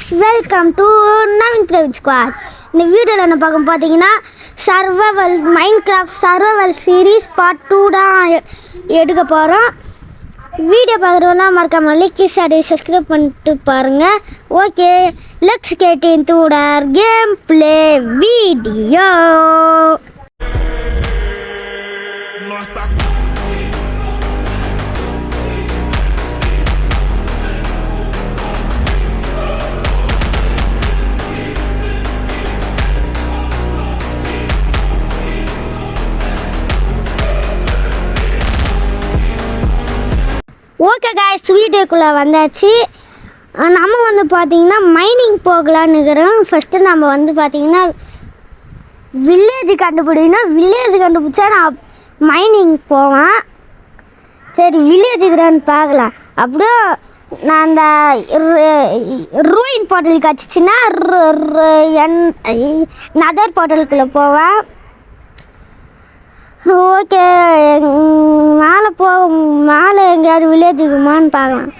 guys, welcome to Navin Craving Squad. இந்த வீடியோல என்ன பார்க்க பாத்தீங்கன்னா survival Minecraft survival series part 2 தான் எடுக்க போறோம். வீடியோ பார்க்கறவங்க மறக்காம லைக் சப்ஸ்கிரைப் பண்ணிட்டு பாருங்க. Okay, let's get into the gameplay video. Okay guys, வீடியோக்குள்ளே வந்தாச்சு. நம்ம வந்து பார்த்தீங்கன்னா மைனிங் போகலான்னு இருக்கிறோம். ஃபஸ்ட்டு நம்ம வந்து பார்த்தீங்கன்னா வில்லேஜ் கண்டுபிடிச்சா நான் மைனிங் போவேன். சரி, வில்லேஜ் இருக்கிறான்னு பார்க்கலாம். அப்படியே நான் அந்த ரூயின் போர்ட்டல் கிடச்சிச்சின்னா நதர் போர்ட்டலுக்குள்ளே போவேன். ஓகே, மேலே எங்கேயாவது வில்லேஜ் இருக்குமான்னு பார்க்கலாம்.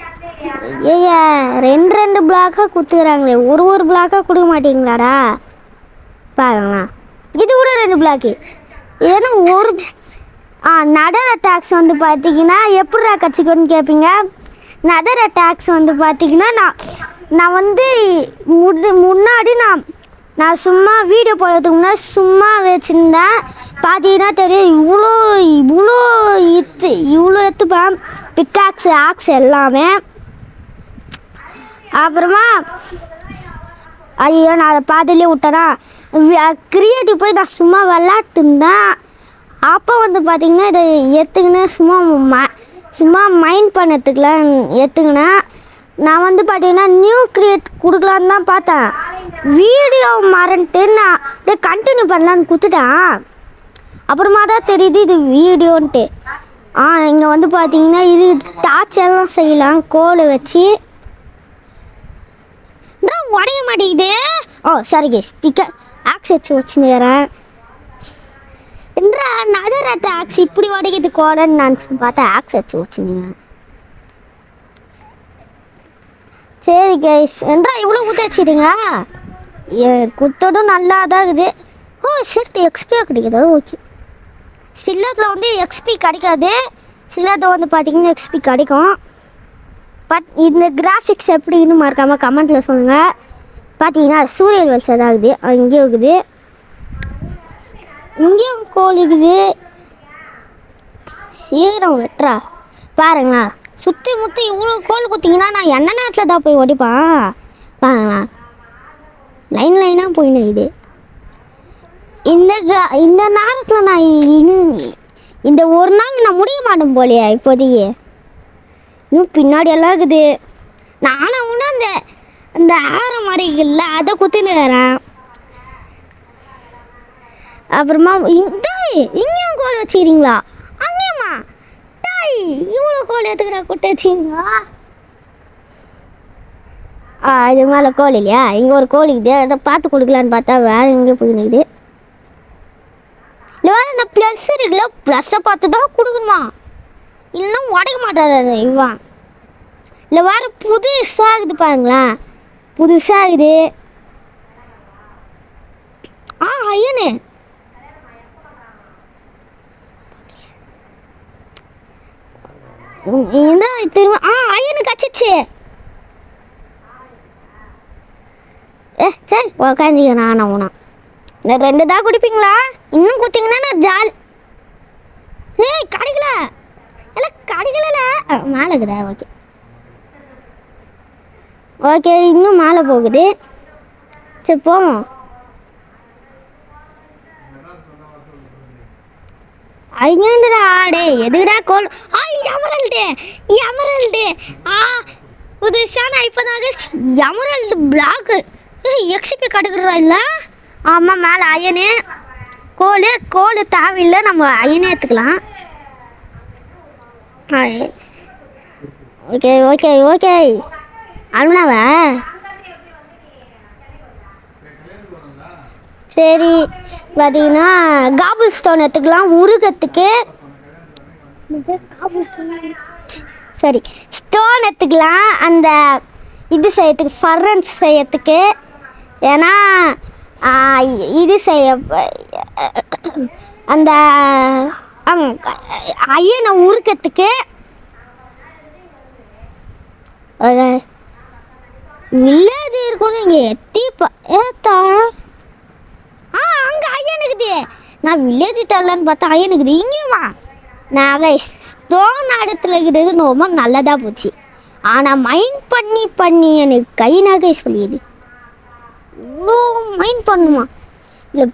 ஏய்யா, ரெண்டு பிளாக்காக குத்துக்கிறாங்களே, ஒரு பிளாக்காக கொடுக்க மாட்டீங்களாடா? பாருங்களா, இது கூட 2 பிளாக்கு. ஏன்னா ஒரு நதர் அட்டாக்ஸ் வந்து பார்த்தீங்கன்னா எப்படிடா கட்சிக்கணும்னு கேட்பீங்க. நதர் அட்டாக்ஸ் வந்து பார்த்தீங்கன்னா நான் வந்து முன்னாடி நான் சும்மா வீடியோ போடுறதுக்கு முன்னாடி சும்மா வச்சுருந்தேன். பார்த்தீங்கன்னா தெரியும், இவ்வளோ எத்துப்பேன் பிக்காக்ஸ் எல்லாமே. அப்புறமா ஐயோ, நான் அதை பாதிலே விட்டேனா. கிரியேட்டிவ் போய் நான் சும்மா விளாட்டு இருந்தேன். அப்போ வந்து பார்த்தீங்கன்னா இதை எடுத்துக்கினேன், சும்மா மைண்ட் பண்ணத்துக்குலாம் எடுத்துக்கினேன். நான் வந்து பார்த்தீங்கன்னா நியூ கிரியேட் கொடுக்கலான்னு தான் பார்த்தேன். வீடியோ மறந்துட்டு நான் அப்படியே கண்டினியூ பண்ணலான்னு கொடுத்துட்டேன். அப்புறமா தான் தெரியுது இது வீடியோன்ட்டு. இங்கே வந்து பார்த்தீங்கன்னா இது டார்ச் எல்லாம் செய்யலாம் கோலை வச்சு. உடைய மாட்டேங்குது. சாரி கேஸ், ஸ்பீக்கர் ஆக்ஸ் வச்சுக்கிறேன். நதர் அட்டாக்ஸ் இப்படி உடைக்குது கோலன்னு நினச்சி பார்த்தா ஆக்ஸ் வச்சுக்கிறேன். சரி கைஸ், இவ்வளோ ஊற்ற வச்சுட்டீங்களா? குத்ததும் நல்லா தான் இருக்குது. செட் எக்ஸ்பியாக கிடைக்குது. ஓகே, சிலத்தில் வந்து எக்ஸ்பி கிடைக்காது, சிலத்தில் வந்து பார்த்தீங்கன்னா எக்ஸ்பி கிடைக்கும். இந்த கிராஃபிக்ஸ் எப்படின்னு மறக்காமல் கமெண்ட்டில் சொல்லுங்கள். பார்த்தீங்கன்னா சூரியன் வல்ஸ் எதாகுது, இங்கேயும் இருக்குது, இங்கேயும் கோல் இருக்குது. சீக்கிரம் வெட்டுறா பாருங்களா. சுற்றி முற்றி இவ்வளோ கோல் குத்திங்கன்னா நான் என்ன நேரத்தில் தான் போய் ஓடிப்பேன். பாருங்களா, லைனாக போயின்னு இது. இந்த நேரத்தில் நான் இந்த ஒரு நாள் நான் முடிய மாட்டேன் போலையா இப்போதையே. இன்னும் பின்னாடி எல்லாம் இருக்குது. நானும் இன்னும் அந்த ஆரம் மறைகள்ல அதை குத்தினுக்கிறேன். அப்புறமா இங்கேயும் கோல் வச்சுக்கிறீங்களா? அங்கேயுமா இவ்வளோ கோல் எடுத்துக்கிற குட்டை வச்சுங்களா? இது மேலே கோல் இல்லையா? இங்கே ஒரு கோல் இருக்குது, அதை பார்த்து கொடுக்கலான்னு பார்த்தா வேற எங்கேயும் போயினுக்குது. இல்லை வேறு நான் ப்ளஸ் இருக்குல்ல, ப்ளஸ்ஸை பார்த்து தான் கொடுக்கணுமா, இல்லைன்னா உடைக்க மாட்டாரு இவன். இல்லை வேறு புதுசாகுது பாருங்களேன், புதுசாகுது. ஐயனு திரும்ப ஐயனு கச்சிச்சு. சரி உக்காந்துக்கிறேன். நான் இந்த 2 தான் குடிப்பீங்களா? இன்னும் குத்திங்கன்னா நான் ஜால். கிடைக்கல, எல்லாம் கிடைக்கல. மேலே இருக்குதா? ஓகே ஓகே, இன்னும் மேலே போகுது. சரி போவோம். ஐயண்டா ஆடே, எதுடா கோல்? எமரல்டு புதுசா நான் இப்போதாக எமரல்டு பிளாக் எக்ஸ்பி கட்டுக்கிறா இல்லை? ஆமாம், மேலே அயனு கோல் தேவையில்லை, நம்ம அயனே எடுத்துக்கலாம். ஓகே ஓகே ஓகே, அருணாவ சரி. பார்த்தீங்கன்னா காபிள் ஸ்டோன் எடுத்துக்கலாம் உருகத்துக்கு. சரி, ஸ்டோன் எடுத்துக்கலாம். அந்த இது செய்யறதுக்கு ஃபர்ரன்ஸ் செய்யறதுக்கு, ஏன்னா இது செய்ய அந்த ஐயனை உருக்கிறதுக்கு, வில்லேஜ் இருக்கும். இங்கே எத்திப்பா ஏத்தா அங்கே ஐயனுக்குது. நான் வில்லேஜ் தரலான்னு பார்த்தா ஐயனுக்குது. இங்கேயுமா நான் ஸ்டோன் இடத்துல இருக்கிறது ரொம்ப நல்லதாக போச்சு. ஆனால் மைண்ட் பண்ணி எனக்கு கை நகை சொல்லிடுது. இவ்வளோ மைண்ட் பண்ணுமா? இல்லை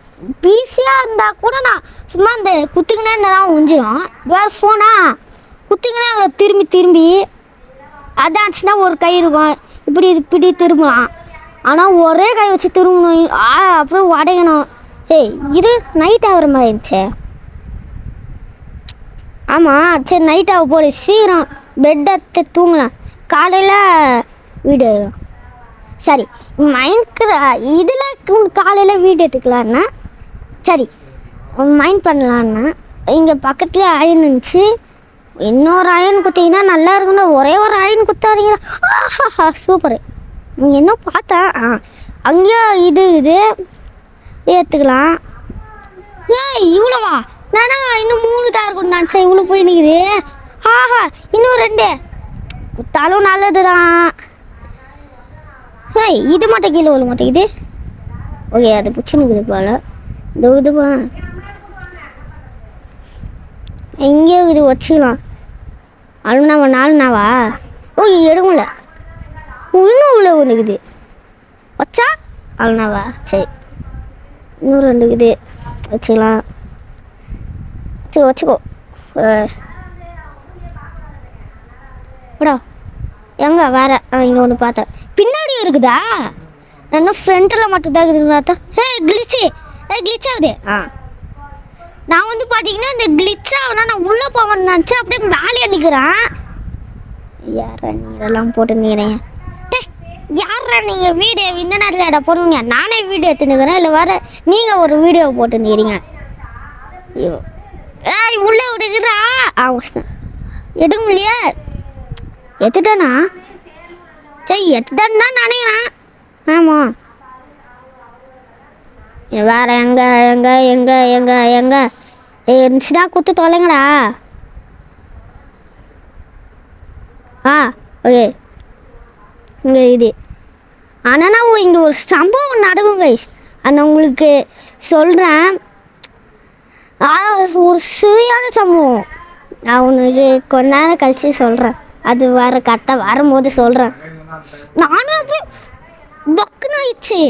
பீஸியாக இருந்தால் கூட நான் சும்மா இந்த குத்துக்கினே இருந்தாலும் உஞ்சிடும். வேறு ஃபோனா குத்துக்கினே அவளை திரும்பி அதாச்சுன்னா ஒரு கை இருக்கும், இப்படி திரும்பலாம். ஆனால் ஒரே கை வச்சு திரும்பணும், அப்புறம் உடையணும். இரு நைட் ஆகிற மாதிரி இருந்துச்சு. ஆமாம் சரி நைட் ஆக போடு, சீக்கிரம் பெட் எடுத்து தூங்கலாம், காலையில் வீடு எடுக்கலாம். சரி மைண்ட் இதில் காலையில் வீடு எடுக்கலான்னா சரி மைண்ட் பண்ணலான்னா இங்கே பக்கத்துலேயே அயன் இருந்துச்சு. இன்னொரு அயன் குத்திங்கன்னா நல்லா இருக்குன்னு ஒரே ஒரு அயன் குத்தாதீங்களா? ஆஹா சூப்பரு. நீங்கள் என்ன பார்த்தேன் அங்கேயோ இது ஏற்றுக்கலாம். இவ்வளோவா? நானா இன்னும் 3 தான் இருக்கும் நினச்சேன். இவ்வளோ போய் நிற்குது. ஆஹா இன்னும் 2 குத்தாலும் நல்லது தான். இது மட்டும் கீழே விழ மாட்டேங்குது. ஓகே அது பிடிச்சினுக்குது போல. இதுப்பா எங்கேயோ இது வச்சுக்கலாம். அழுனாவா 4 நாவா? எடுங்கல இன்னும் இவ்வளோ ஒன்றுக்குது வச்சா அழுனாவா? சரி இன்னும் 2 இருக்குது வச்சுக்கலாம். சரி வச்சுக்கோ. எங்க வேற இங்கே ஒன்று பார்த்தேன், பின்னாடி இருக்குதா? நான் ஃப்ரண்ட்டில் மட்டும்தான் இருக்குதுன்னு பார்த்தேன். கிளிச் ஆகுது. நான் வந்து பார்த்தீங்கன்னா இந்த கிளிச் ஆகுனா நான் உள்ளே போவேன்னு நினச்சேன். அப்படியே வேலையை நிற்கிறேன். யாரா நீ இதெல்லாம் போட்டு நிற்கிறீங்க? யாரா நீங்கள் வீடியோ இந்த நேரத்தில் இடம் போடுவீங்க? நானே வீடியோ எடுத்துன்னுக்கிறேன், இல்லை வேற நீங்கள் ஒரு வீடியோ போட்டு நிற்கிறீங்க. ஐயோ உள்ளே விடுகிறா. எடுக்க முடியலையே. எத்துட்டானா? சரி எத்துட்டான்னு தான் நினைக்கிறேன். ஆமாம் வேற எங்க இருந்துச்சுன்னா குத்து தொலைங்கடா. ஓகே இங்கே இது. ஆனால் நான் இங்கே ஒரு சம்பவம் நடக்கும் கைஸ், நான் உங்களுக்கு சொல்கிறேன். ஒரு சரியான சம்பவம். நான் உனக்கு கொஞ்ச நேரம் கழிச்சு சொல்கிறேன். அது வேற கரெக்டாக வரும்போது சொல்கிறேன். நானும் அப்படி பக்குன்னு ஆயிடுச்சு.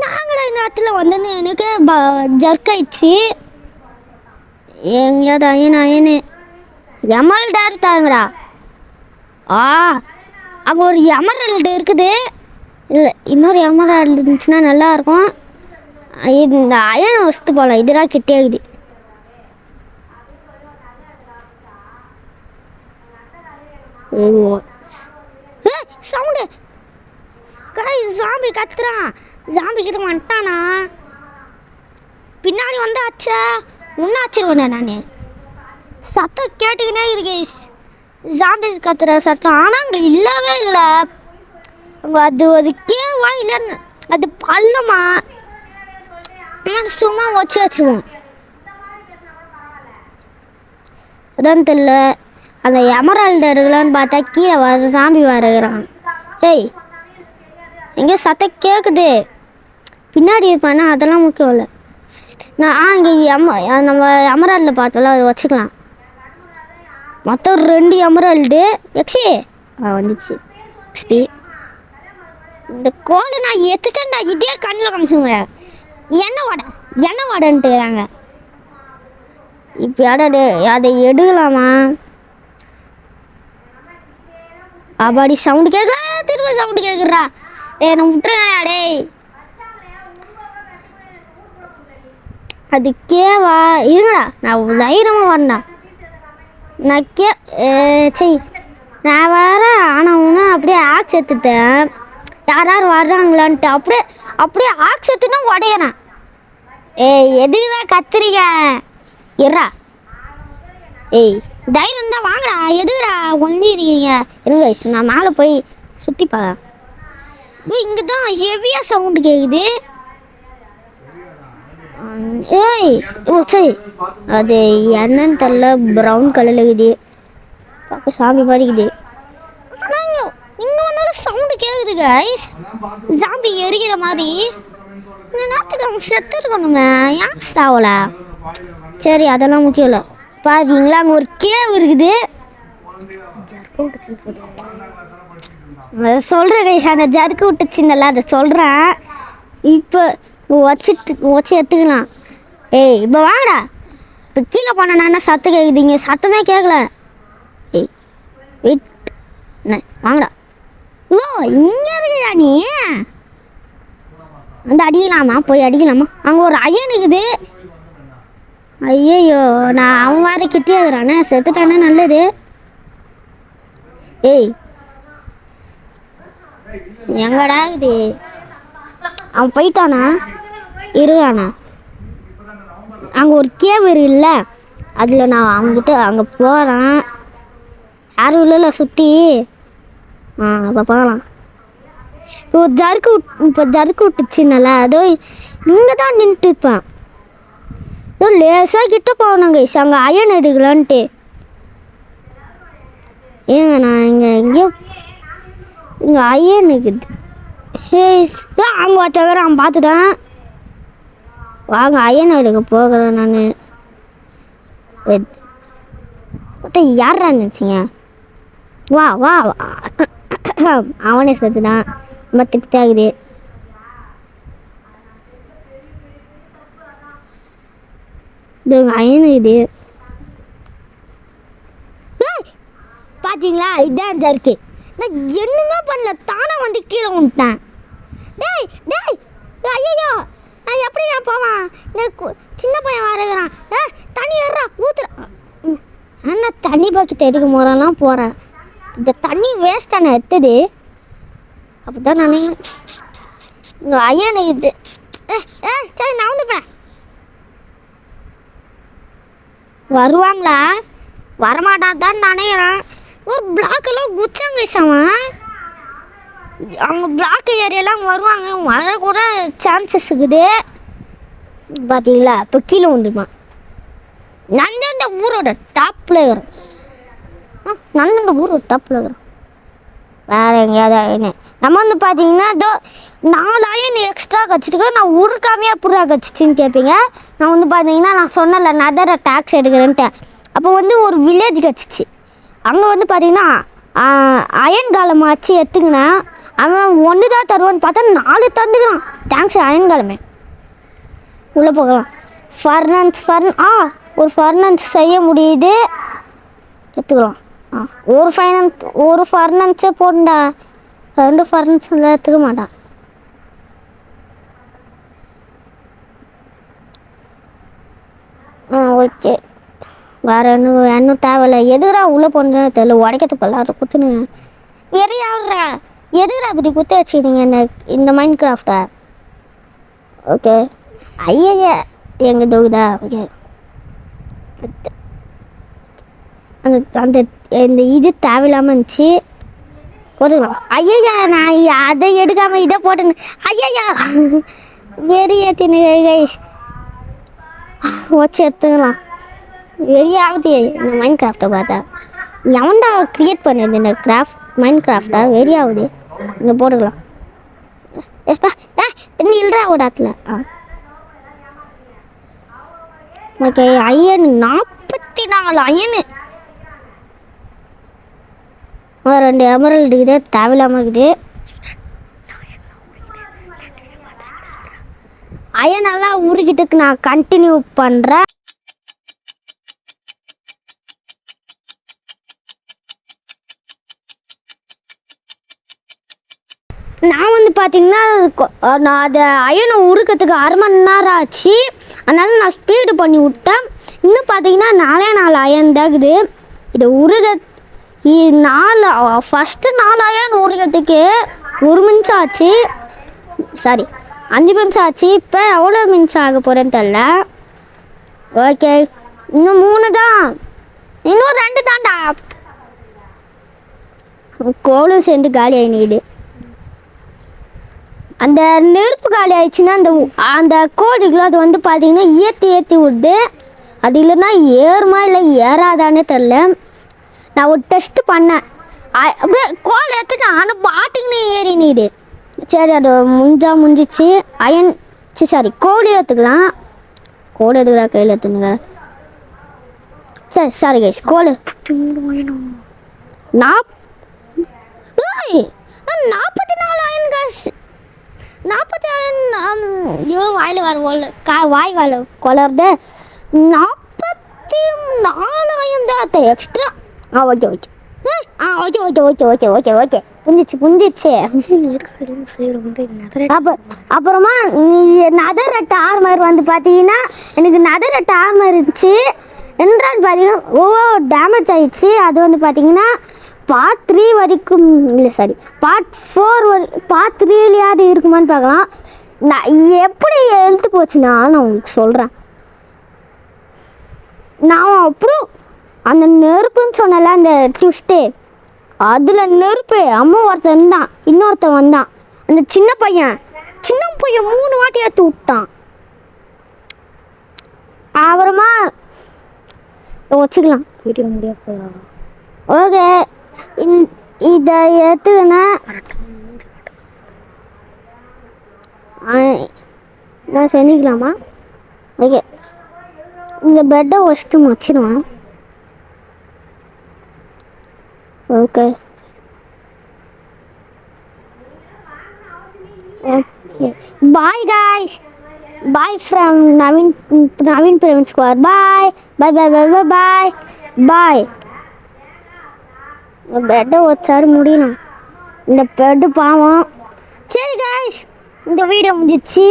நாங்கடா இந்த இடத்துல வந்தேன்னு எனக்கு ஜர்க் ஆயிடுச்சு. எங்கேயாவது அயனு எமரல்டாரு தாங்கடா. அங்கே ஒரு எமரல்டு இருக்குது. இல்லை இன்னொரு எமரல்டு இருந்துச்சுன்னா நல்லாயிருக்கும். இது இந்த அயனை வசத்து போகலாம். இதெல்லாம் கிட்டே இருக்குது. சவுண்டு ஜாம்பி கத்துறான். ஜாம்பி கிட்ட வந்துட்டானா? பின்னாடி வந்து அச்சா முன்ன அச்சிருவேன். நான் சத்தம் கேட்டுக்கினே இருக்கு ஜாம்பி கத்துற சத்தம். ஆனால் அங்கே இல்லவே இல்லை. அது கேவா இல்லைன்னு அது பள்ளமா சும்மா வச்சிருவோம். அதான் தெரியல. அந்த எமரால்டு இருக்கலான்னு பார்த்தா கீழே வர சாம்பி வரைகிறான். எங்கே சத்தம் கேட்குது பின்னாடி இருப்பானா? அதெல்லாம் முக்கியம் இல்லை. நான் இங்கே நம்ம எமரால்டில் பார்த்தோம்ல அதை வச்சுக்கலாம். மொத்தம் 2 எமரால்டு வந்துச்சு. எக்ஸ்பி இந்த கோலை நான் எடுத்துட்டேன்டா. இதே கண்ணில் காமிச்சுங்க. என்ன வாடன்ட்டுறாங்க. இப்போ அதை எடுக்கலாமா? அப்பாடி சவுண்டு கேட்க திரும்ப சவுண்டு கேட்குறா. நான் விட்டுறேன். டேய் அது கேவா இருங்கடா. நான் தைரியமாக வரேன்டா. நான் நான் வேற ஆனவங்க அப்படியே ஆக்ஸ் எடுத்துட்டேன். யார் வர்றாங்களான்ட்டு அப்படியே ஆக்ஸ் எடுத்துன்னா உடையிறேன். எதுக்குதான் கத்துறீங்க? இருடா. தைரியம் தான் வாங்கடா. எதுக்குடா ஒந்தி இருக்கீங்க? இருங்க நான் மேலே போய் சுற்றி பார்க்கலாம். இங்கே தான் ஹெவியாக சவுண்டு கேட்குது. ஏய் சரி, அது என்னன்னு தெரில, ப்ரௌன் கலரில் இருக்குது, பார்க்க சாமி மாதிரிக்குது. ஆனால் இங்கே வந்தாலும் சவுண்டு கேட்குது கைஸ், சாம்பி எரிக்கிற மாதிரி. இந்த நேரத்துக்கு அவங்க செத்து இருக்கணுங்க, ஏன் சாவல? சரி அதெல்லாம் முக்கியம் இல்லை. பார்த்தீங்களா அங்கே ஒரு கேவ் இருக்குது. அதை சொல்கிறேன் கைஸ், அந்த ஜர்க்கு விட்டுச்சுன்னல அதை சொல்கிறேன். இப்போ வச்சு எடுத்துக்கலாம். ஏய் இப்போ வாங்கடா. இப்போ கீழே போனா என்ன சத்து கேட்குதுங்க? சத்தமே கேட்கல. ஏய் வெயிட், என்ன வாங்கடா. ஓ இங்கே இருக்குடா நீ. வந்து அடிக்கலாமா? போய் அடிக்கலாமா? அங்கே ஒரு ஐயன் இருக்குது. ஐயோ நான் அவன் வேறு கிட்டே இருக்கிறானே, செத்துட்டானே நல்லது. ஏய் எங்கடா இது? அவன் போயிட்டானா இருக்கானா? அங்கே ஒரு கேவ் இருக்குல்ல, அதில் நான் அவங்ககிட்ட அங்கே போகிறேன். யாரும் இல்லைல்ல சுற்றி. இப்போ போகலாம். இப்போ ஜர்க்கு விட்டுச்சுனால அதோ இங்கே தான் நின்றுட்டு இருப்பேன். ஏதோ லேசாக கிட்ட போகணுங்க அங்கே அயன் எடுக்கலான்ட்டு. ஏங்க நான் எங்கேயோ இங்கே அயன் இருக்குது. அங்கே ஒருத்தவரை அவன் பார்த்துட்டான். வாங்க அயன் எடுக்க போகிறேன் நான். யாரா நினச்சிங்க? வா வா. அவனே செத்துட்டான். ரொம்ப திருப்தி ஆகுது. அயன் இது பார்த்தீங்களா? இதான் ஜர்க்கு. நான் என்னமே பண்ணல, தானே வந்து கீழே விட்டேன். டேய் டேய் ஐயோ, நான் எப்படி நான் போவேன்? இந்த சின்ன பையன் வரகிறான். தண்ணி ஏறா ஊத்துறான். ஆனால் தண்ணி பாக்கெட் எடுக்க போகிறேன்னா போகிறேன். இந்த தண்ணி வேஸ்ட்டான எடுத்தது. அப்போ தான் நான் இங்கே ஐயன் இது. சரி நான் வந்து போகிறேன். வருவாங்களா? வரமாட்டாதான் நினைக்கிறேன். ஒரு பிளாக்கெல்லாம் குச்சாங்க சாமன். அவங்க பிளாக் ஏரியாலாம் வருவாங்க, வரக்கூட சான்சஸ் இருக்குது. பார்த்தீங்களா? இப்போ கீழே வந்துருப்பான். நான் தான் இந்த ஊரோட டாப்பில் இருக்கிறேன். நான் இந்த ஊரோட டாப்பில் இருக்கிறேன். வேறு எங்கேயாவது நம்ம வந்து பார்த்தீங்கன்னா இதோ 4 அயன் எக்ஸ்ட்ரா கச்சிட்டு நான் உருக்காமையாக புறா கச்சிச்சின்னு கேட்பீங்க. நான் வந்து பார்த்தீங்கன்னா நான் சொன்னல நதரை டேக்ஸ் எடுக்கிறேன்ட்டு. அப்போ வந்து ஒரு வில்லேஜ் கச்சிச்சு. அங்கே வந்து பார்த்தீங்கன்னா அயன் காலம் ஆச்சு எடுத்துக்கினா. அவன் 1 தான் தருவான்னு பார்த்தா 4 தந்துக்கிறான். தேங்க்ஸ் அயன் காலமே. உள்ளே போகலாம். ஒரு ஃபர்னன்ஸ் செய்ய முடியுது, எடுத்துக்கலாம். ஒரு ஃபர்னன்ஸே போடா. 2 ஃபர்னன்ஸ் எடுத்துக்க மாட்டான். ஓகே, வேறு இன்னும் தேவையில்லை. எதுக்குறா உள்ளே போனதுன்னு தெரியல. உடைக்கிறதுக்கு எல்லாரும் குத்துன்னு எரியாடுறா. எதுக்குறா இப்படி குத்த வச்சுக்கிறீங்க என்ன இந்த மைண்ட் கிராஃப்டை? ஓகே ஐயா எங்கள் தொகுதா. ஓகே அந்த இந்த இது தேவையில்லாமல் இருந்துச்சு, போட்டுக்கலாம். ஐயா நான் அதை எடுக்காமல் இதை போட்டேன்னு. ஐயா வெறி ஏற்றினு கைஸ் வச்சு எடுத்துக்கலாம். வெறியாவது இந்த மைண்ட் கிராஃப்டை பார்த்தா. எவன்டா க்ரியேட் பண்ணியது இந்த மைண்ட் கிராஃப்டை? வெறியாகுது. இங்கே போட்டுக்கலாம். நீ இல்லைடா ஒரு இடத்துல. Okay iron 44 iron. 2 எமரல்டு இருக்குது, தேவையில்லாமல் இருக்குது. அயனெல்லாம் உருக்கிட்டுக்கு நான் கண்டினியூ பண்ணுறேன். நான் வந்து பார்த்தீங்கன்னா நான் அதை அயனை உருக்கிறதுக்கு 1/2 மணி நேரம் ஆச்சு. அதனால நான் ஸ்பீடு பண்ணி விட்டேன். இன்னும் பார்த்தீங்கன்னா 4 அயன் தாக்குது. இதை ஃபஸ்ட்டு 4 அயன் உருக்கிறதுக்கு 1 நிமிஷம் ஆச்சு. சாரி 5 நிமிஷம் ஆச்சு. இப்போ எவ்வளோ நிமிஷம் ஆக போகிறேன்னு தெரில. ஓகே இன்னும் 3 தான். இன்னும் 2 தான்டா. கோலும் சேர்ந்து காலி ஆகிடுது. அந்த நெருப்பு காலி ஆயிடுச்சுன்னா அந்த கோழிகள் அது வந்து பார்த்தீங்கன்னா ஏற்றி விடுது. அது இல்லைன்னா ஏறுமா இல்லை ஏறாதானே தெரில. நான் ஒரு டெஸ்ட் பண்ணேன். அப்படியே கோல் ஏற்றுட்டு ஆனால் பாட்டுக்குன்னு ஏறினிடு. சரி அது முடிஞ்சிச்சு. சாரி கோழி ஏற்றுக்கலாம். கோழி எதுக்குறா கையில் ஏற்றுனுங்க. சரி சாரி கைஸ். கோழி 44 ஆயின் காசு. 40 வாயில் வர வாய் வாயில் கொலருது. 44 ஆயின் தான் extra. Okay okay okay okay okay okay okay okay புந்திச்சு. அப்புறமா நதரட்ட ஆர்மர் வந்து பார்த்தீங்கன்னா எனக்கு நதரட்ட ஆர்மர் இருந்துச்சு. என்னன்னு பார்த்தீங்கன்னா டேமேஜ் ஆயிடுச்சு. அது வந்து பார்த்தீங்கன்னா பார்ட் 3 வரைக்கும் இல்லை சாரி பார்ட் 3லயாவது இருக்குமான்னு பார்க்கலாம். நான் எப்படி எழுத்து போச்சுன்னா நான் உங்களுக்கு சொல்கிறேன். நான் அப்புறம் அந்த நெருப்புன்னு சொன்னல அந்த ட்விஸ்ட்டு அதில் நெருப்பு அம்மா ஒருத்தன் தான் இன்னொருத்தன் வந்தான். அந்த சின்ன பையன் 3 வாட்டி ஏற்றி விட்டான். அப்புறமா வச்சுக்கலாம் வீடியோ முடியாது. ஓகே இதை ஏற்றுக்குன்னா நான் செஞ்சுக்கலாமா? ஓகே இந்த பெட்டை வச்சுட்டு வச்சிடுவேன். Okay okay bye guys. Bye from Naveen Praveen square. Bye bye bye bye bye bye bye. பெட்டை வச்சாரு முடியணும். இந்த பெட்டு பாவம். சரி காய்ஸ் இந்த வீடியோ முடிஞ்சிச்சு.